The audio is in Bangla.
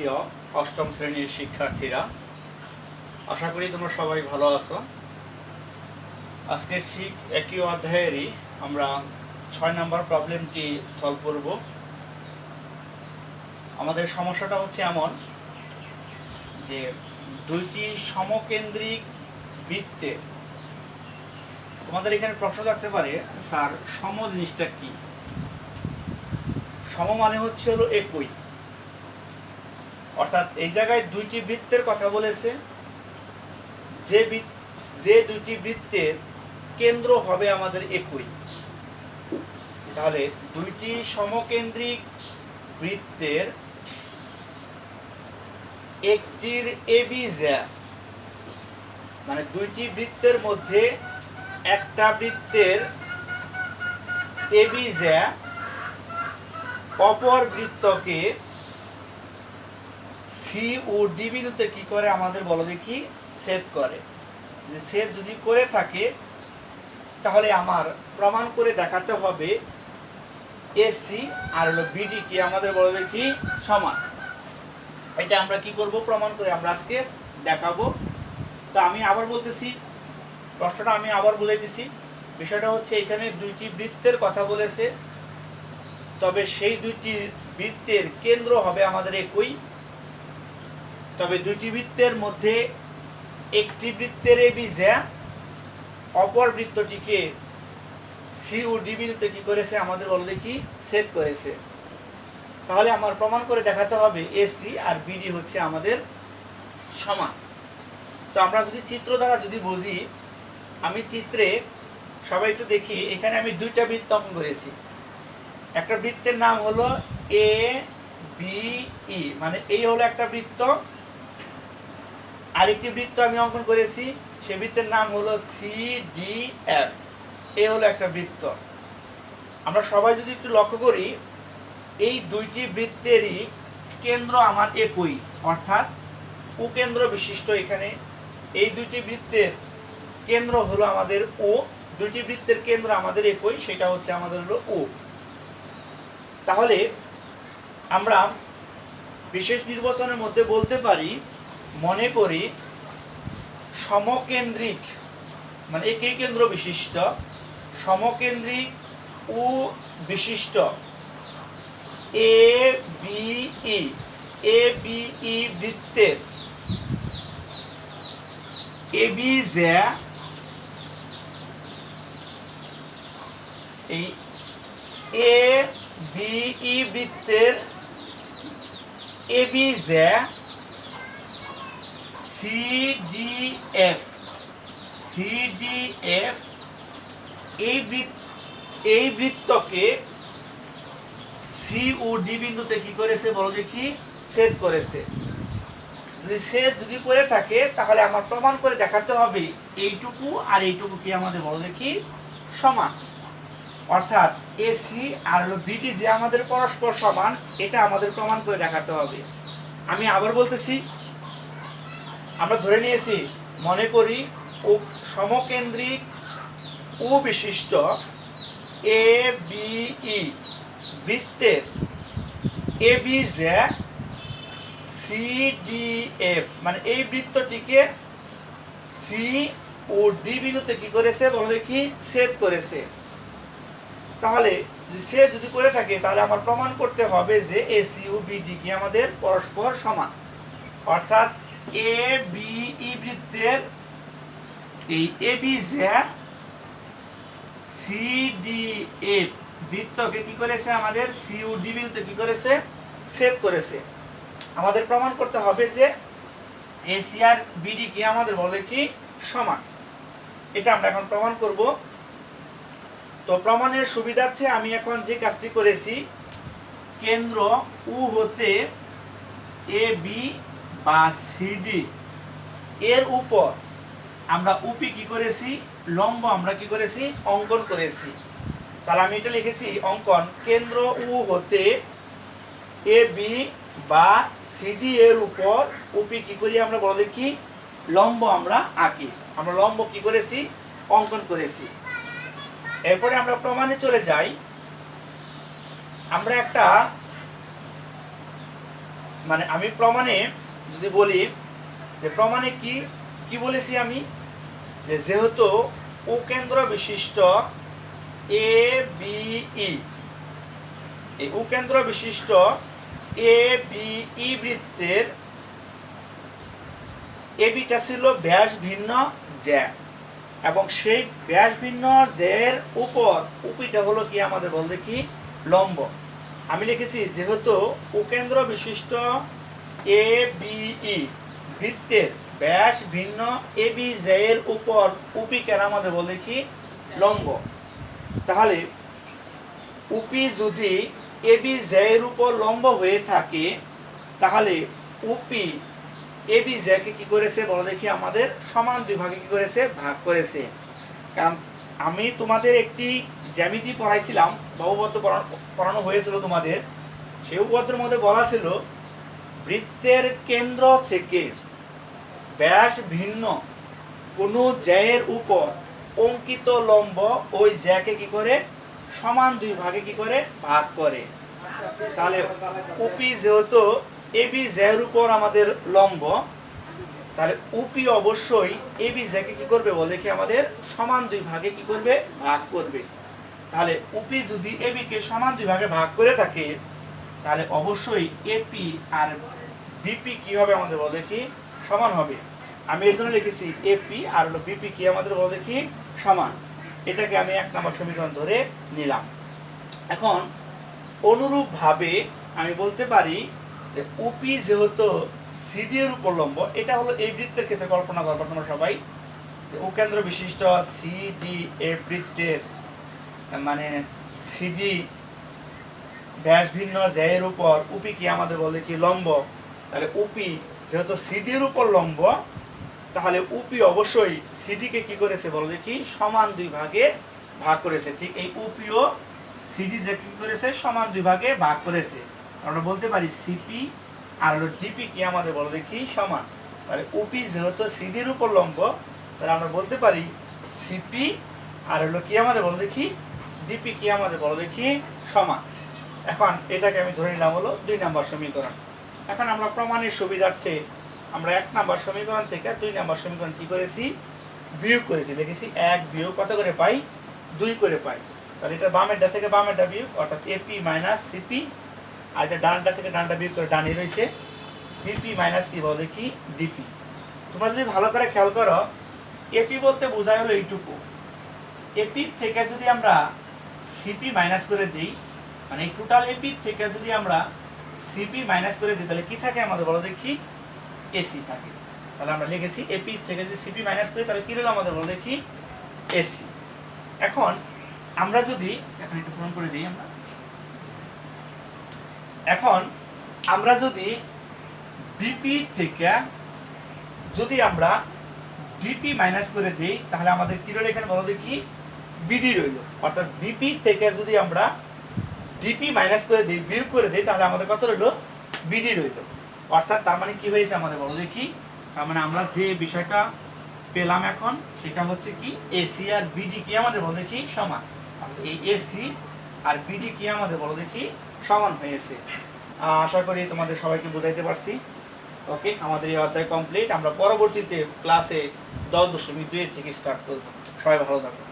প্রিয় অষ্টম শ্রেণীর শিক্ষার্থীরা, আশা করি তোমরা সবাই ভালো আছো। আজকে ঠিক একই অধ্যায়েরই আমরা 6 নম্বর প্রবলেমটি সলভ করব। আমাদের সমস্যাটা হচ্ছে এমন যে দুইটি সমকেন্দ্রিক বৃত্তে, তোমাদের এখানে প্রশ্ন থাকতে পারে, স্যার সম জিনিসটা কি? সম মানে হচ্ছে হলো একই, অর্থাৎ এই জায়গায় দুইটি বৃত্তের কথা বলেছে, যে দুইটি বৃত্তের কেন্দ্র হবে আমাদের একই। তাহলে দুইটি সমকেন্দ্রিক বৃত্তের একটির এবি জ্যা, মানে দুইটি বৃত্তের মধ্যে একটা বৃত্তের এবি জ্যা অপর বৃত্তকে সি ও ডি বিন্দুতে কি করে আমাদের বলো দেখি ছেদ করে। যে ছেদ যদি করে থাকে তাহলে আমার প্রমাণ করে দেখাতে হবে এসি আর হলো বিডি কি আমাদের বলো দেখি সমান। এটা আমরা কি করব, প্রমাণ করে আমরা আজকে দেখাবো। তো আমি আবার বলতেছি, প্রশ্নটা আমি আবার বলে দিছি। বিষয়টা হচ্ছে এখানে দুইটি বৃত্তের কথা বলেছে, তবে সেই দুইটি বৃত্তের কেন্দ্র হবে আমাদের একই। তবে দুইটি বৃত্তের মধ্যে একটি বৃত্তের এবি জ্যা অপর বৃত্তটিকে সি ও ডি বিন্দুতে কি করেছে আমাদের বলো দেখি ছেদ করেছে। তাহলে আমার প্রমাণ করে দেখাতে হবে এসি আর বিডি হচ্ছে আমাদের সমান। তো আমরা যদি চিত্র দ্বারা যদি বুঝি, আমি চিত্রে সবাই একটু দেখি, এখানে আমি দুইটা বৃত্ত অঙ্কন করেছি। একটা বৃত্তের নাম হলো এ বি ই, মানে এই হলো একটা বৃত্ত। আরেকটি বৃত্ত আমি অঙ্কন করেছি, সেই বৃত্তের নাম হলো সি ডি এফ, এই হলো একটা বৃত্ত। আমরা সবাই যদি একটু লক্ষ্য করি, এই দুইটি বৃত্তেরই কেন্দ্র আমার একই, অর্থাৎ উকেন্দ্র বিশিষ্ট। এখানে এই দুইটি বৃত্তের কেন্দ্র হলো আমাদের ও, দুইটি বৃত্তের কেন্দ্র আমাদের একই, সেটা হচ্ছে আমাদের হলো ও। তাহলে আমরা বিশেষ নির্বাচনের মধ্যে বলতে পারি, মনে করি সমকেন্দ্রিক, মানে একই কেন্দ্র বিশিষ্ট সমকেন্দ্রিক ও বিশিষ্ট এ বি ই বৃত্তের এবি জ্যা, এই এ বি ই বৃত্তের এবি জ্যা সি ডি এফ এই বৃত্তকে সি ও ডি বিন্দুতে কি করেছে বলো দেখি ছেদ করেছে। যদি ছেদ যদি করে থাকে তাহলে আমার প্রমাণ করে দেখাতে হবে এইটুকু আর এইটুকু কি আমাদের বলো দেখি সমান, অর্থাৎ এসি আর বিডি যে আমাদের পরস্পর সমান, এটা আমাদের প্রমাণ করে দেখাতে হবে। আমি আবার বলতেছি, আমরা ধরে নিয়েছি, মনে করি ও সমকেন্দ্রিক ও বিশিষ্ট এ বি ই বৃত্তের এবি জ্যা সি ডি এফ, মানে এই বৃত্তটিকে সি ও ডি বিন্দুতে কি করেছে বলো দেখি ছেদ করেছে। তাহলে ছেদ যদি করে থাকে তাহলে আমার প্রমাণ করতে হবে যে এসি ও বিডি কি আমাদের পরস্পর সমান, অর্থাৎ এ বি ই বৃত্তের এই এবি জ্যা সি ডি এফ বৃত্তকে কি করেছে আমাদের সি ও ডি বিন্দুতে কি করেছে ছেদ করেছে। আমাদের প্রমাণ করতে হবে যে এসি আর বিডি কি আমাদের বলে কি সমান। এটা আমরা এখন প্রমাণ করব। তো প্রমাণের সুবিধার্থে আমি এখন যে কাজটি করেছি, কেন্দ্র উ হতে এ বি বা সিডি এর উপর আমরা উপি কি করেছি লম্ব আমরা কি করেছি অঙ্কন করেছি। তাহলে আমি এটা লিখেছি অঙ্কন, কেন্দ্র উ হতে এ বি বা সিডি এর উপর উপি কি করি আমরা বলো দেখি লম্ব আমরা আঁকি। আমরা লম্ব কি করেছি অঙ্কন করেছি। এরপরে আমরা প্রমাণে চলে যাই। আমরা একটা মানে আমি প্রমাণে যদি বলি যে প্রমাণে কি কি বলেছি আমি, যে যেহেতু ও কেন্দ্র বিশিষ্ট এ বি ই, এই ও কেন্দ্র বিশিষ্ট এ বি ই বৃত্তের এবিটা ছিল ব্যাস ভিন্ন জ্যা, এবং সেই ব্যাস ভিন্ন জ্যার উপর উপিটা হলো কি আমাদের বলতে কি লম্ব। আমি লিখেছি যেহেতু উকেন্দ্র বিশিষ্ট এ বি ই বৃত্তের ব্যাস ভিন্ন এ বি জ্যার উপর উপি কেন আমাদের বলে কি লম্ব। তাহলে উপি যদি এ বি জ্যার উপর লম্ব হয়ে থাকে তাহলে উপি এ বি জ্যাকে কি করেছে বলো দেখি আমাদের সমান দুই ভাগে কি করেছে ভাগ করেছে। কারণ আমি তোমাদের একটি জ্যামিতি পড়াইছিলাম, বহুপদ পড়ানো হয়েছিল তোমাদের, সেই উপপাদ্যের মধ্যে বলা ছিল বৃত্তের কেন্দ্র থেকে ব্যাস ভিন্ন কোন জ্যায়ের উপর অঙ্কিত লম্ব ওই জ্যাকে কি করে সমান দুই ভাগে কি করে ভাগ করে। তাহলে উপি যেহেতু এবি জ্যার উপর আমাদের লম্ব, তাহলে উপি অবশ্যই এবি জ্যাকে কি করবে বলে কি আমাদের সমান দুই ভাগে কি করবে ভাগ করবে। তাহলে উপি যদি এবি কে সমান দুই ভাগে ভাগ করে থাকে তাহলে অবশ্যই এপি আর বিপি কি হবে আমাদের বলে কি সমান হবে। আমি এর জন্য লিখেছি এপি আর হলো বিপি কি আমাদের বলে কি সমান। এটাকে আমি 1 নম্বর সমীকরণ ধরে নিলাম। এখন অনুরূপ ভাবে আমি বলতে পারি যে উপি যেহেতু সিডি এর উপর লম্ব, এটা হলো এই বৃত্তের ক্ষেত্রে কল্পনা করবো তোমরা সবাই, ও কেন্দ্র বিশিষ্ট সিডি এর বৃত্তের মানে সিডি ব্যাস ভিন্ন জ্যায়ের উপর উপি কি আমাদের বলে কি লম্ব। তাহলে উপি যেহেতু সিডি এর উপর লম্ব তাহলে উপি অবশ্যই সিডি কে কি করেছে বলো দেখি সমান দুই ভাগে ভাগ করেছে। ঠিক এই উপিও সিডি যে কি করেছে সমান দুই ভাগে ভাগ করেছে। আমরা বলতে পারি সিপি আর হলো ডিপি কি আমাদের বলো দেখি সমান। তাহলে উপি যেহেতু সিডির উপর লম্ব তাহলে আমরা বলতে পারি সিপি আর হলো কি আমাদের বলো দেখি ডিপি কি আমাদের বলো দেখি সমান। এখন এটাকে আমি ধরে নিলাম হলো 2 নম্বর সমীকরণ। এখন আমরা প্রমাণের সুবিধার্থে আমরা 1 নম্বর সমীকরণ থেকে 2 নম্বর সমীকরণ কি করেছি বিয়োগ করেছি, লিখেছি 1 বিয়োগ কত করে পাই 2 করে পাই। তাহলে এটা বামেরটা থেকে বামেরটা বিয়োগ অর্থাৎ এপি মাইনাস সিপি, আর এটা ডানটা থেকে ডানটা বিয়োগ করে ডানই রয়েছে বিপি মাইনাস কি বলে কি ডিপি। তোমরা যদি ভালো করে খেয়াল করো এপি বলতে বোঝায় হলো এইটুকু, এপি থেকে যদি আমরা সিপি মাইনাস করে দিই মানে এই টোটাল এপি থেকে যদি আমরা সিপি মাইনাস করে দিই তাহলে কি থাকে আমাদের বলো দেখি এসি থাকে। তাহলে আমরা লিখেছি এপি থেকে যদি সিপি মাইনাস করি তাহলে কি হলো আমাদের বলো দেখি এসি। এখন আমরা যদি এখন একটু পূরণ করে দিই আমরা, এখন আমরা যদি বিপি থেকে যদি আমরা ডিপি মাইনাস করে দিই তাহলে আমাদের কি রইল এখানে বলো দেখি বিডি রইল। অর্থাৎ বিপি থেকে যদি আমরা ডিপি মাইনাস করে দিই বিয়োগ করে দিই তাহলে আমাদের কত রইল বিডি রইল। অর্থাৎ তার মানে কি হয়েছে আমাদের বলো দেখি, তার মানে আমরা যে বিষয়টা পেলাম এখন সেটা হচ্ছে কি এসি আর বিডি কি আমাদের বলো দেখি সমান। এই এসি আর বিডি কি আমাদের বলো দেখি সমান হয়েছে। আশা করি তোমাদের সবাইকে বুঝাইতে পারছি। ওকে, আমাদের এই অধ্যায় কমপ্লিট। আমরা পরবর্তীতে ক্লাসে 10.2 থেকে স্টার্ট করব। সবাই ভালো থাকো।